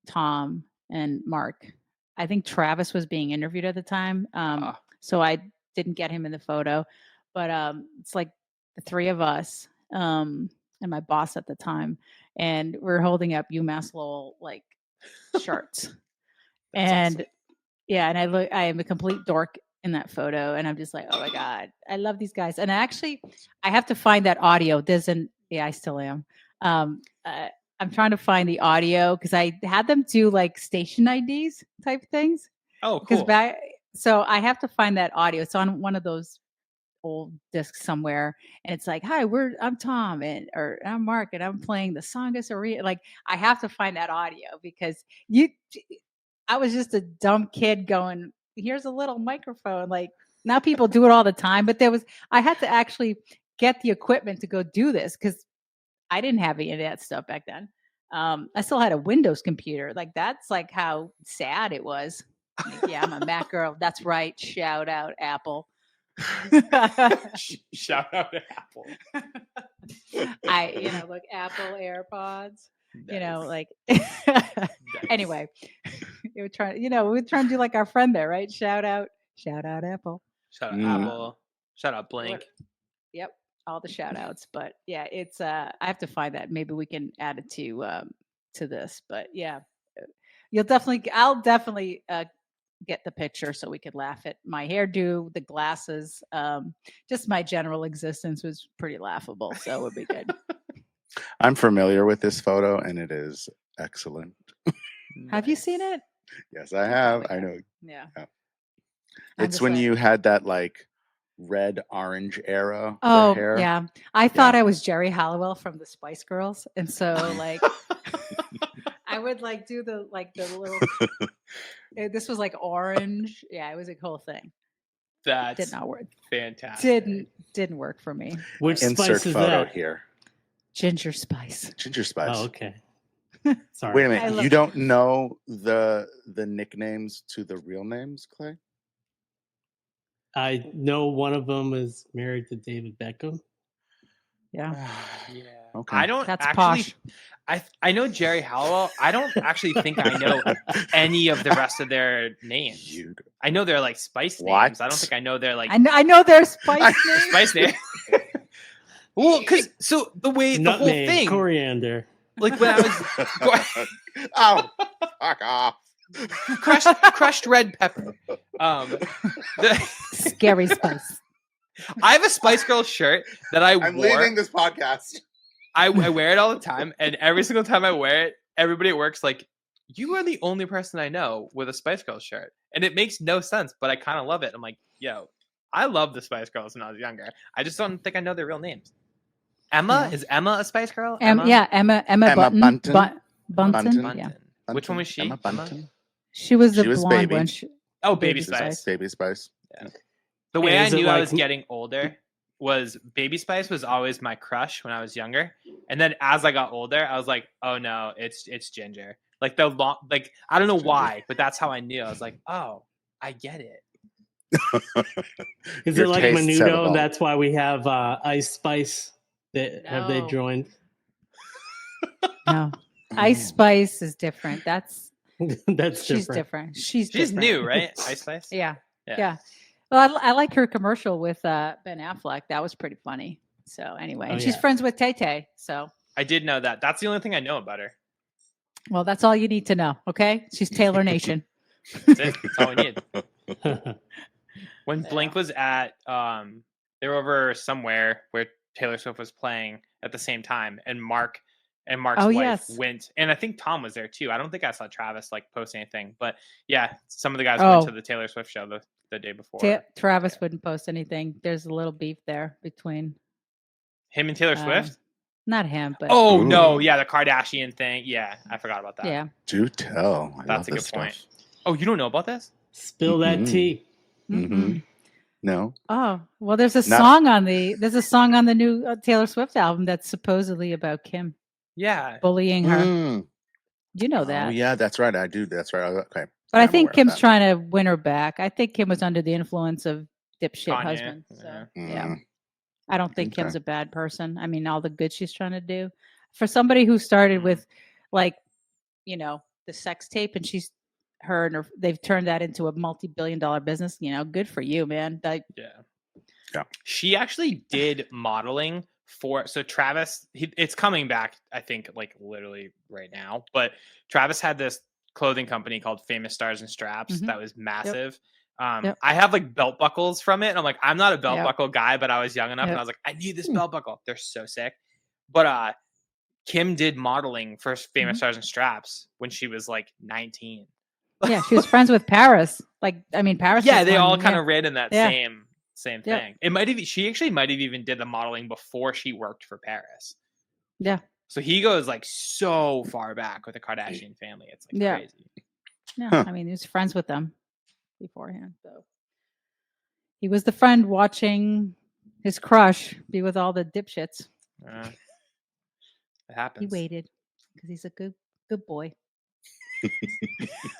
Tom, and Mark. I think Travis was being interviewed at the time, so I didn't get him in the photo. But it's like the three of us and my boss at the time, and we're holding up UMass Lowell like shirts. And awesome. Yeah, and I am a complete dork in that photo, and I'm just like, oh my God, I love these guys. And actually, I have to find that audio. I still am. I'm trying to find the audio because I had them do like station IDs type things. Oh, cool. So I have to find that audio. It's on one of those old disc somewhere, and it's like, "Hi, I'm Tom, and or I'm Mark, and I'm playing the Songus Arena." Like, I have to find that audio because I was just a dumb kid going, "Here's a little microphone." Like, now people do it all the time, but I had to actually get the equipment to go do this because I didn't have any of that stuff back then. I still had a Windows computer. Like, that's like how sad it was. Like, yeah, I'm a Mac girl. That's right. Shout out Apple. Shout out to Apple. Like Apple AirPods. Nice. Like Nice. anyway, we were trying to do like our friend there, right? Shout out Apple. Shout out Apple. Shout out Blink. Yep, all the shout outs. But yeah, it's I have to find that. Maybe we can add it to this. But yeah, I'll definitely get the picture so we could laugh at my hairdo, the glasses, just my general existence was pretty laughable. So it would be good. I'm familiar with this photo, and it is excellent. Have you seen it? Yes, I have. Okay. I know. Yeah. It's when you had that like red orange era Oh, for hair. yeah. I thought I was Jerry Halliwell from the Spice Girls. And so like I would like do the little this was like orange. Yeah, it was a whole thing. That's did not work. Fantastic. Didn't work for me. Which Insert spice is photo that? here. Ginger spice. Ginger spice. Oh, okay. Sorry. Wait a minute. You don't know the nicknames to the real names, Clay? I know one of them is married to David Beckham. Yeah. Yeah. Okay. I don't That's actually. posh. I know Jerry Halliwell. I don't actually think I know any of the rest of their names. I know they're like spice names. I don't think I know their like. I know their spice names. Spice names. Well, because so the Nutmeg, whole thing, coriander. like when I was oh, fuck off. crushed red pepper. Scary spice. I have a Spice Girls shirt that I'm wore. Leaving this podcast. I wear it all the time, and every single time I wear it, everybody at work's like, "You are the only person I know with a Spice Girls shirt," and it makes no sense, but I kind of love it. I'm like, "Yo, I love the Spice Girls when I was younger. I just don't think I know their real names." Emma is Emma a Spice Girl? Yeah, Emma Bunton. Bunton. Yeah. Which one was she? Emma Bunton. She was the blonde Baby. one. Baby Spice. Baby Spice. Yeah. The way I knew I was getting older was Baby Spice was always my crush when I was younger, and then as I got older, I was like, "Oh no, it's Ginger." Like I don't know why, but that's how I knew. I was like, "Oh, I get it." Is it like Menudo? That's why we have Ice Spice. Have they joined? No, Ice Spice is different. That's she's different. She's different. new, right? Ice Spice. Yeah. Well, I like her commercial with Ben Affleck. That was pretty funny. So anyway, and she's friends with Tay Tay. So I did know that. That's the only thing I know about her. Well, that's all you need to know. Okay, she's Taylor Nation. That's it. That's all we need. When Blink was at, they were over somewhere where Taylor Swift was playing at the same time, and Mark's wife went, and I think Tom was there too. I don't think I saw Travis like post anything, but yeah, some of the guys went to the Taylor Swift show the day before. Travis wouldn't post anything. There's a little beef there between him and Taylor Swift. Not him, but no, yeah, the Kardashian thing. Yeah, I forgot about that. Yeah, do tell. That's a good point. Oh, you don't know about this? Spill that tea. Mm-hmm. No. Oh well, there's a song on the new Taylor Swift album that's supposedly about Kim. Yeah, bullying her. You know that? Oh yeah, that's right. I do. That's right. Okay. But I think Kim's trying to win her back. I think Kim was under the influence of dipshit Kanye. husband. So yeah, I don't think Kim's a bad person. I mean, all the good she's trying to do for somebody who started with, like, the sex tape, and they've turned that into a multi-billion-dollar business. Good for you, man. Yeah. She actually did modeling so Travis. It's coming back, I think, like literally right now. But Travis had this clothing company called Famous Stars and Straps that was massive. Yep. I have like belt buckles from it, and I'm like, I'm not a belt buckle guy, but I was young enough, and I was like, I need this belt buckle. They're so sick. But Kim did modeling for Famous Stars and Straps when she was like 19. Yeah, she was friends with Paris. Paris. Yeah, they all kind of ran in that Same Yep. thing. It might have. She actually might have even did the modeling before she worked for Paris. Yeah. So he goes like so far back with the Kardashian family. It's like Yeah. crazy. Yeah. Huh. I mean, he was friends with them beforehand. So he was the friend watching his crush be with all the dipshits. It He happens. waited because he's a good boy.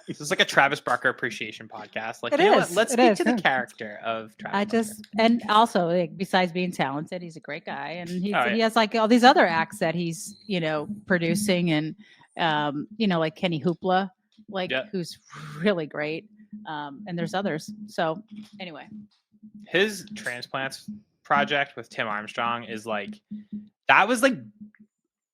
This is like a Travis Barker appreciation podcast. Like, It you know is, what? Let's it speak is, to the yeah. character of Travis I Barker. just and also like, besides being talented, he's a great guy, and Oh, yeah. he has like all these other acts that he's producing, and like Kenny Hoopla, like Yeah. who's really great, and there's others. So anyway, His Transplants project with Tim Armstrong is like, that was like,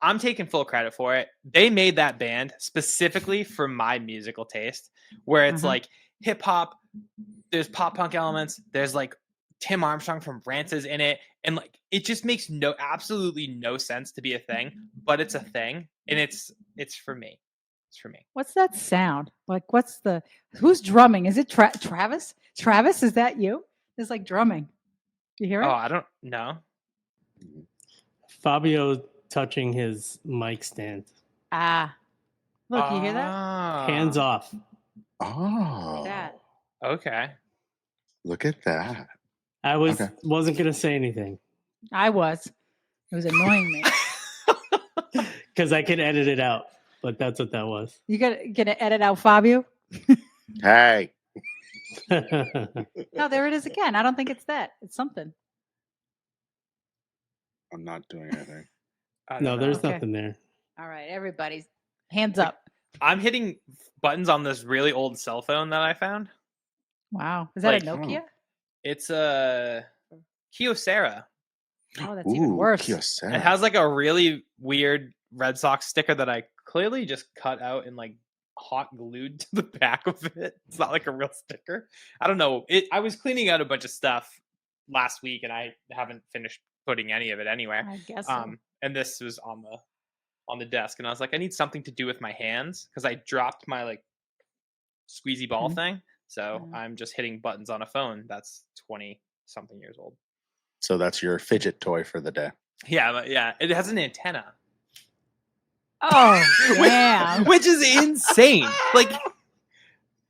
I'm taking full credit for it. They made that band specifically for my musical taste, where it's like hip hop, there's pop punk elements, there's like Tim Armstrong from Rances in it, and like it just makes absolutely no sense to be a thing, but it's a thing, and it's for me. It's for me. what's that sound? Like, who's drumming? Is it Travis? Travis, is that you? There's like drumming. You hear it? Oh, I don't know. Fabio touching his mic stand. Look, you hear that? Hands off. Oh, Like that. Okay. look at that. I wasn't gonna say anything I was. It was annoying me. because I could edit it out, but that's what that was. You gonna edit out Fabio? Hey, No, there it is again. I don't think it's that. It's something. I'm not doing anything. I don't No, know. there's Okay. nothing there. All right, everybody's hands up. I'm hitting buttons on this really old cell phone that I found. Wow. Is that Like, a Nokia? It's a Kyocera. Oh, that's even worse. Kyocera. It has like a really weird Red Sox sticker that I clearly just cut out and like hot glued to the back of it. It's not like a real sticker. I don't know. I was cleaning out a bunch of stuff last week and I haven't finished putting any of it anywhere. I guess so. And this was on the desk and I was like, I need something to do with my hands because I dropped my like squeezy ball thing. So I'm just hitting buttons on a phone that's 20 something years old. So that's your fidget toy for the day. Yeah, but yeah, it has an antenna. Oh, damn. Which is insane. Like,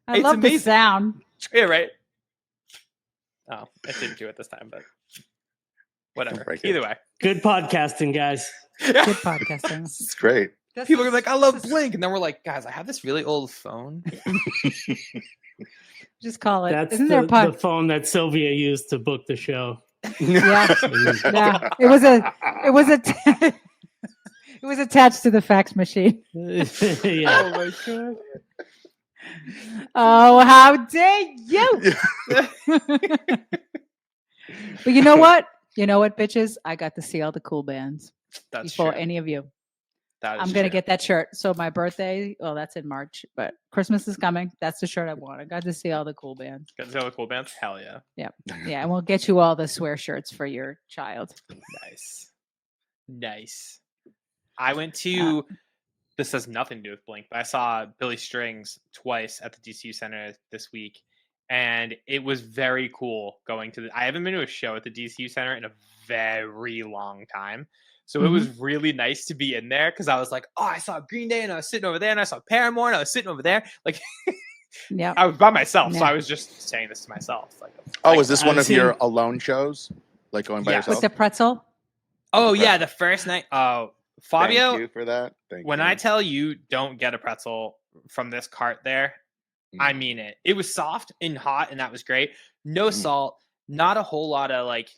I it's love the amazing. sound. Yeah, right. Oh, it didn't do it this time, but whatever. Break it. Either way. Good podcasting, guys. Good podcasting. It's great. People are like, I love Blink. And then we're like, guys, I have this really old phone. Just call it. That's Isn't there a the phone that Sylvia used to book the show. Yeah. Yeah. It was attached to the fax machine. Yeah. Oh my god. Oh, how dare you! But you know what? You know what, bitches? I got to see all the cool bands That's before true. any of you. That is I'm gonna true. get that shirt. So my birthday, well, that's in March, but Christmas is coming. That's the shirt I want. I got to see all the cool bands. Got to see all the cool bands? Hell yeah. Yeah, and we'll get you all the swear shirts for your child. Nice. Nice. I went to this has nothing to do with Blink, but I saw Billy Strings twice at the DCU Center this week. And it was very cool going to I haven't been to a show at the DCU Center in a very long time. So it was really nice to be in there because I was like, oh, I saw Green Day and I was sitting over there and I saw Paramore and I was sitting over there. Like, Yeah. I was by myself. So Yeah. I was just saying this to myself. Like, Oh, is this one I've of your seen- alone shows? Like going by Yeah. yourself? With the pretzel? oh, yeah, the first night. Oh, Fabio, Thank you for that. Thank when you. I tell you don't get a pretzel from this cart there, I mean it. It was soft and hot and that was great. No salt, not a whole lot of like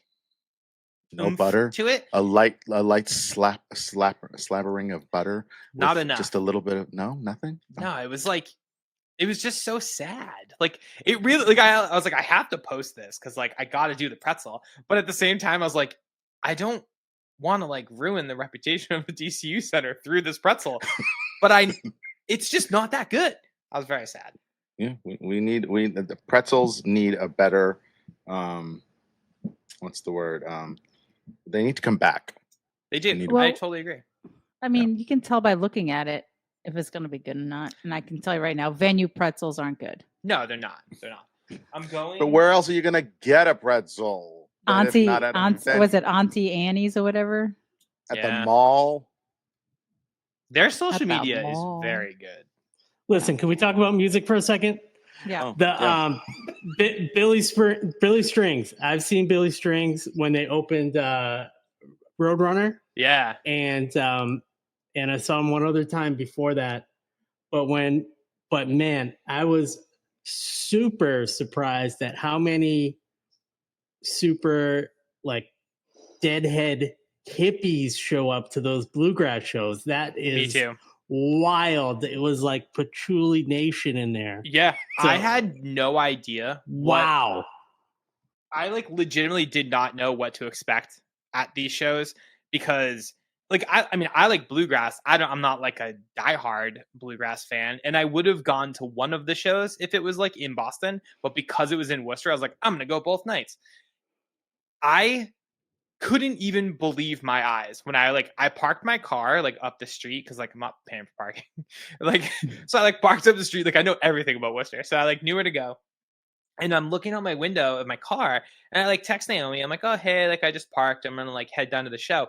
no oomph butter, to it. a light slabbering of butter. Not with enough. Just a little bit of nothing. No, it was like it was just so sad. Like it really like I was like I have to post this because like I got to do the pretzel, but at the same time I was like I don't want to like ruin the reputation of the DCU Center through this pretzel, but it's just not that good. I was very sad. Yeah, the pretzels need a better what's the word? They need to come back. They did. Need- I Well- totally agree. I mean, you can tell by looking at it if it's going to be good or not. And I can tell you right now, venue pretzels aren't good. No, they're not. They're not. I'm going. But where else are you gonna get a pretzel? But if Auntie, not at a was venue, it Auntie Annie's or whatever? at Yeah. the mall? Their social At the media is mall. very good. Listen, can we talk about music for a second? Yeah. Oh, The yeah. Billy Strings. I've seen Billy Strings when they opened Roadrunner, Yeah. and I saw him one other time before that. But man, I was super surprised at how many super like deadhead hippies show up to those bluegrass shows. That Me is too. wild. It was like Patchouli Nation in there. Yeah. So- I had no idea. Wow. I like legitimately did not know what to expect at these shows because like I mean I like bluegrass. I'm not like a diehard bluegrass fan, and I would have gone to one of the shows if it was like in Boston, but because it was in Worcester, I was like, I'm gonna go both nights. I couldn't even believe my eyes when I parked my car like up the street because like I'm not paying for parking. Like so I like parked up the street, like I know everything about Worcester. So I like knew where to go. And I'm looking out my window of my car and I like text Naomi. I'm like, oh hey, like I just parked. I'm gonna like head down to the show.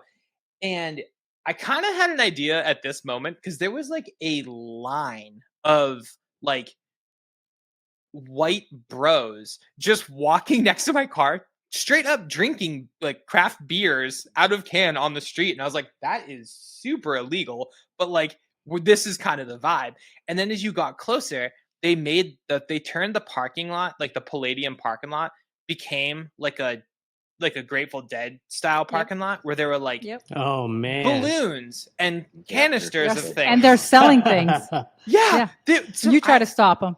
And I kind of had an idea at this moment because there was like a line of like white bros just walking next to my car, straight up drinking like craft beers out of can on the street. And I was like, that is super illegal. But like, this is kind of the vibe. And then as you got closer, they turned the parking lot, like the Palladium parking lot, became like a Grateful Dead style parking lot where there were like Oh man. balloons and canisters of things. And they're selling things. Yeah. So you try to stop them.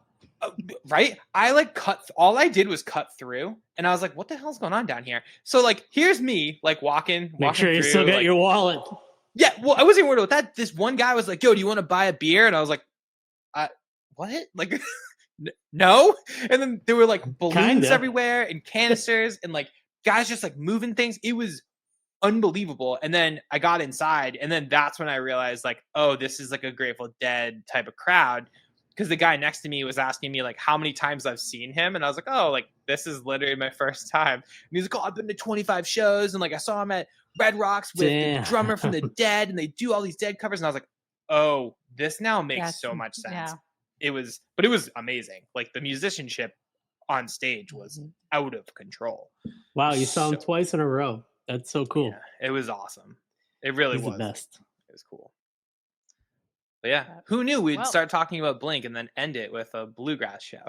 Right? I like all I did was cut through and I was like, what the hell's going on down here? So like, here's me like walking Make sure you through, still got like, your wallet. Yeah. Well, I wasn't worried about that. This one guy was like, yo, do you want to buy a beer? And I was like, what? Like, no. And then there were like balloons Kinda. everywhere and canisters and like guys just like moving things. It was unbelievable. And then I got inside and then that's when I realized like, oh, this is like a Grateful Dead type of crowd. Because the guy next to me was asking me like how many times I've seen him, and I was like, "Oh, like this is literally my first time." And he's like, "Oh, I've been to 25 shows, and like I saw him at Red Rocks with the drummer from the Dead, and they do all these Dead covers." And I was like, "Oh, this now makes so much sense." It was amazing. Like the musicianship on stage was out of control. Wow, you saw him twice in a row. That's so cool. Yeah, it was awesome. It really was the best. It was cool. But yeah, who knew we'd start talking about Blink and then end it with a bluegrass show?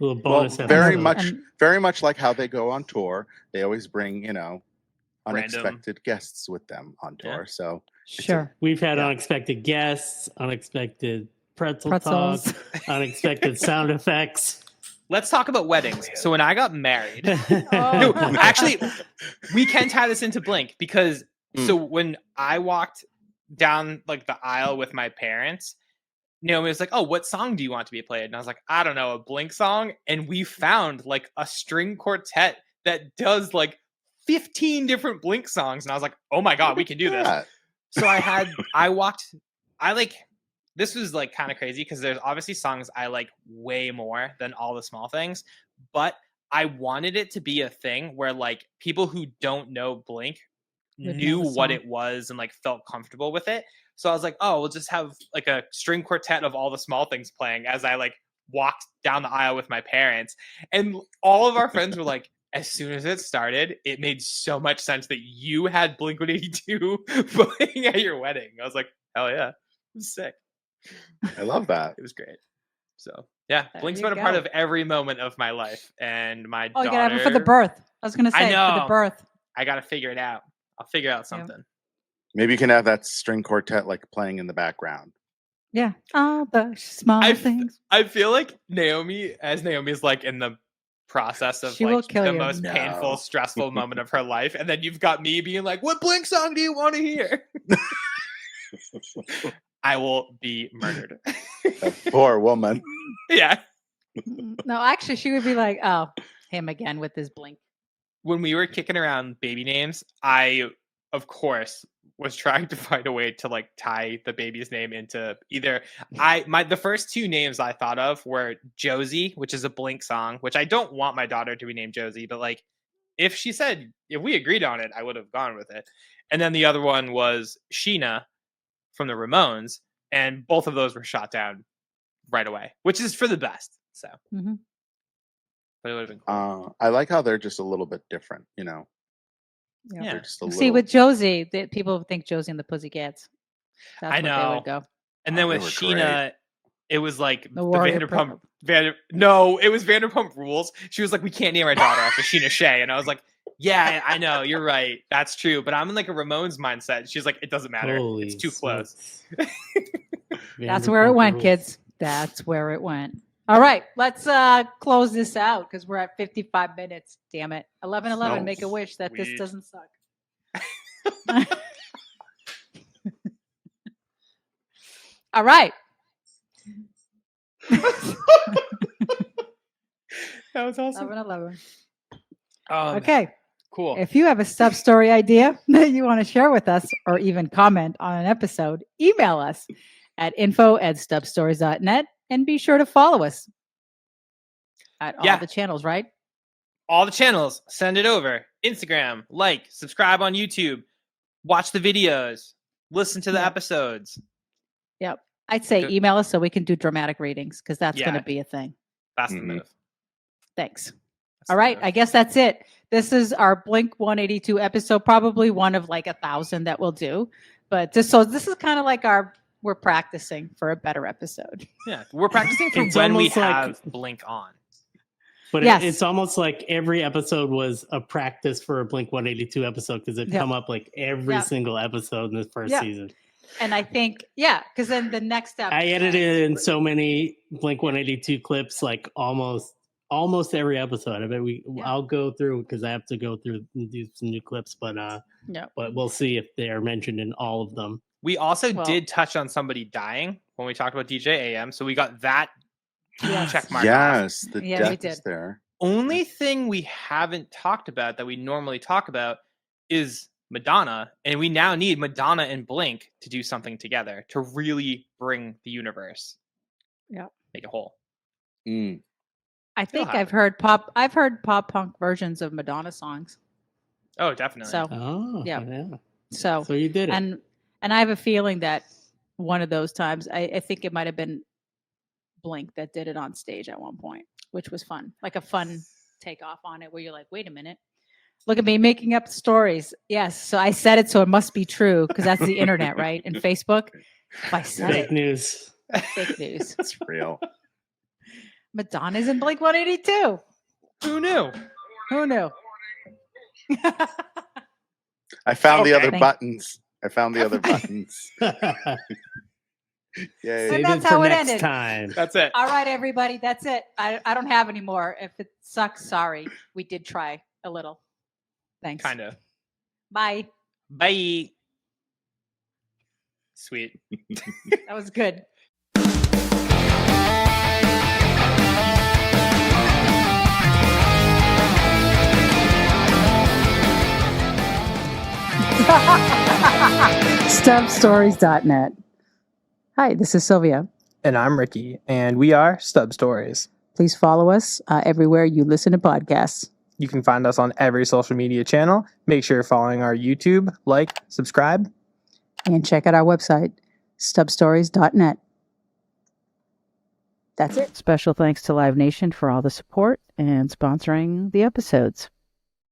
Little bonus very much like how they go on tour. They always bring, unexpected guests with them on tour. Yeah. So sure, we've had unexpected guests, unexpected pretzels. Talk, unexpected sound effects. Let's talk about weddings. So when I got married, no, actually, we can tie this into Blink because so when I walked down like the aisle with my parents, Naomi was like, oh, what song do you want to be played? And I was like, I don't know, a Blink song. And we found like a string quartet that does like 15 different Blink songs. And I was like, oh my God, we can do this. So this was like kind of crazy because there's obviously songs I like way more than All the Small Things, but I wanted it to be a thing where like people who don't know Blink knew what it was and like felt comfortable with it. So I was like, oh, we'll just have like a string quartet of All the Small Things playing as I like walked down the aisle with my parents. And all of our friends were like, as soon as it started, it made so much sense that you had Blink-182 playing at your wedding. I was like, hell yeah, it was sick. I love that. It was great. So yeah, Blink's been a part of every moment of my life. And my daughter... you gotta have it for the birth. I was gonna say, for the birth. I gotta figure it out. I'll figure out something. Maybe you can have that string quartet like playing in the background. Yeah. All the small things. I feel like Naomi is like in the process of like the most painful, stressful moment of her life. And then you've got me being like, what Blink song do you want to hear? I will be murdered. That poor woman. Yeah. No, actually, she would be like, oh, him again with his Blink. When we were kicking around baby names, I, of course, was trying to find a way to like tie the baby's name into either the first two names I thought of were Josie, which is a Blink song, which I don't want my daughter to be named Josie, but like if we agreed on it, I would have gone with it. And then the other one was Sheena from the Ramones, and both of those were shot down right away, which is for the best. So, Mm-hmm. but it would have been cool. I like how they're just a little bit different, Yeah. They're just a See, little. with Josie, people think Josie and the Pussycats. That's I what they know. would go. And then they with were Sheena, it was like the Warrior Vanderpump. It was Vanderpump Rules. She was like, we can't name our daughter after Sheena Shea, and I was like, yeah, I know, you're right, that's true. But I'm in like a Ramones mindset. She's like, it doesn't matter. Holy it's too close. That's where it went, kids. That's where it went. All right, let's close this out because we're at 55 minutes. Damn it. 11:11. No. Make a wish that this Sweet. doesn't suck. All right. That was awesome. 11:11. Okay, Okay. cool. If you have a Stub Story idea that you want to share with us or even comment on an episode, email us at info@stubstories.net and be sure to follow us at all the channels, right? All the channels, send it over. Instagram, like, subscribe on YouTube, watch the videos, listen to the episodes. Yep. I'd say Good. email us so we can do dramatic readings because that's going Yeah. to be a thing. That's the Mhm. move. Thanks. That's All the right. move. I guess that's it. This is our Blink-182 episode, probably one of like 1,000 that we'll do. But this is kind of like we're practicing for a better episode. Yeah, we're practicing for It's when we almost like- have Blink on. But Yes. it's almost like every episode was a practice for a Blink-182 episode because it come up like every single episode in the first season. And I think, because then the next step. I edited in so many Blink-182 clips, like almost every episode. I bet I'll go through because I have to go through and do some new clips, but we'll see if they are mentioned in all of them. We also did touch on somebody dying when we talked about DJ AM, so we got that check mark. Yes, off. the we death did. is there. Only thing we haven't talked about that we normally talk about is Madonna, and we now need Madonna and Blink to do something together to really bring the universe, make it whole. Mm. I think I've heard pop punk versions of Madonna songs. Oh, definitely. So yeah. So you did it. And I have a feeling that one of those times, I think it might have been Blink that did it on stage at one point, which was fun, like a fun takeoff on it where you're like, wait a minute, look at me making up stories. Yes. So I said it, so it must be true because that's the internet, right? And Facebook. If I said Fake news. Fake news. It's real. Madonna's in Blink-182. Who knew? Who knew? I found the other Thank- buttons. Yay. Save that's it how for it next ended. time. That's it. All right, everybody. That's it. I don't have any more. If it sucks, sorry. We did try a little. Thanks. Kind of. Bye. Bye. Sweet. That was good. Stubstories.net. Hi, this is Sylvia. And I'm Ricky, and we are Stub Stories. Please follow us everywhere you listen to podcasts. You can find us on every social media channel. Make sure you're following our YouTube, like, subscribe. And check out our website, stubstories.net. That's it. Special thanks to Live Nation for all the support and sponsoring the episodes.